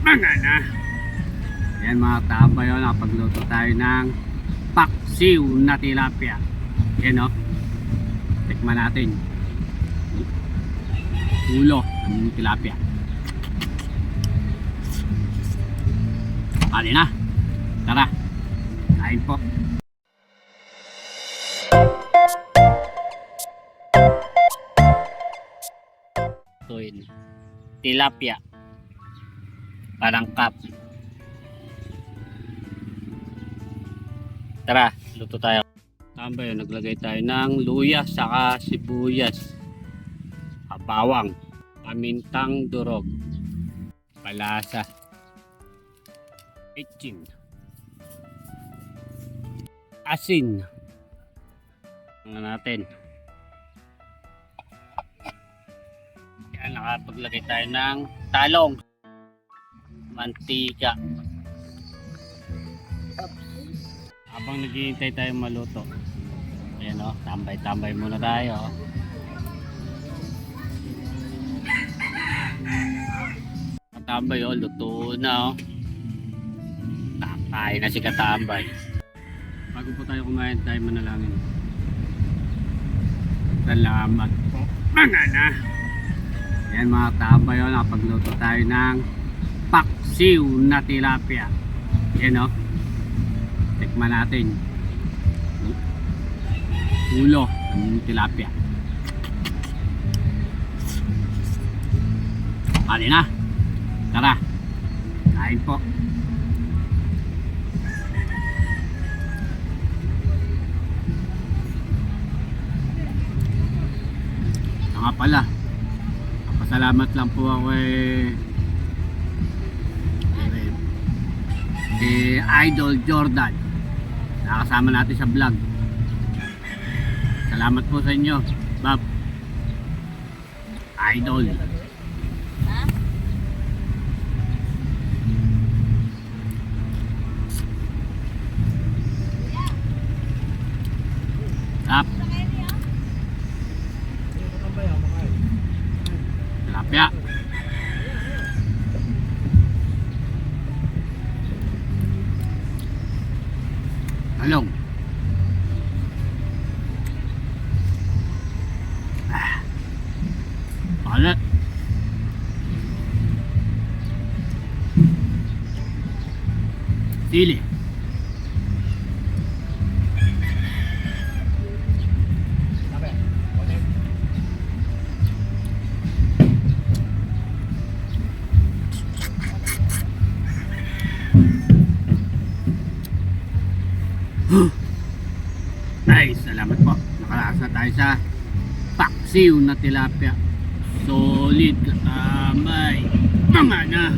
Mga na. Yan mga taba yun, nakapagluto tayo ng paksiw na tilapia. Yan o. Tikman natin. Ulo ng tilapia. Kali na. Tara. Kain po. Ito yun. Tilapia. Parang cup. Tara, luto tayo. Tama yun, naglagay tayo ng luya saka sibuyas, bawang, pamintang durog, palasa, itchin, asin. Tingnan natin. Yan, nakapaglagay tayo ng talong, mantika. Habang naghihintay tayo maluto, ayan o, tambay-tambay muna tayo. Katambay o, luto na o. Kakain na si Katambay. Bago po tayo kumain, tayo manalangin. Salamat po. Mga na. Ayan mga Katambay o, nakapagluto tayo ng paksiw na tilapia. Ayan o. Tikman natin. Ulo ng tilapia. Kali na. Tara. Kain po. Nga pala, pasalamat lang po ako kay Idol Jordan. Nakasama natin sa vlog. Salamat po sa inyo, Bob. Idol. Tap. Tilapia. Talong. Palit. Sili. Ay, salamat po. Nakalakas na tayo sa paksiw na tilapia. Solid, Katambay. Mga na.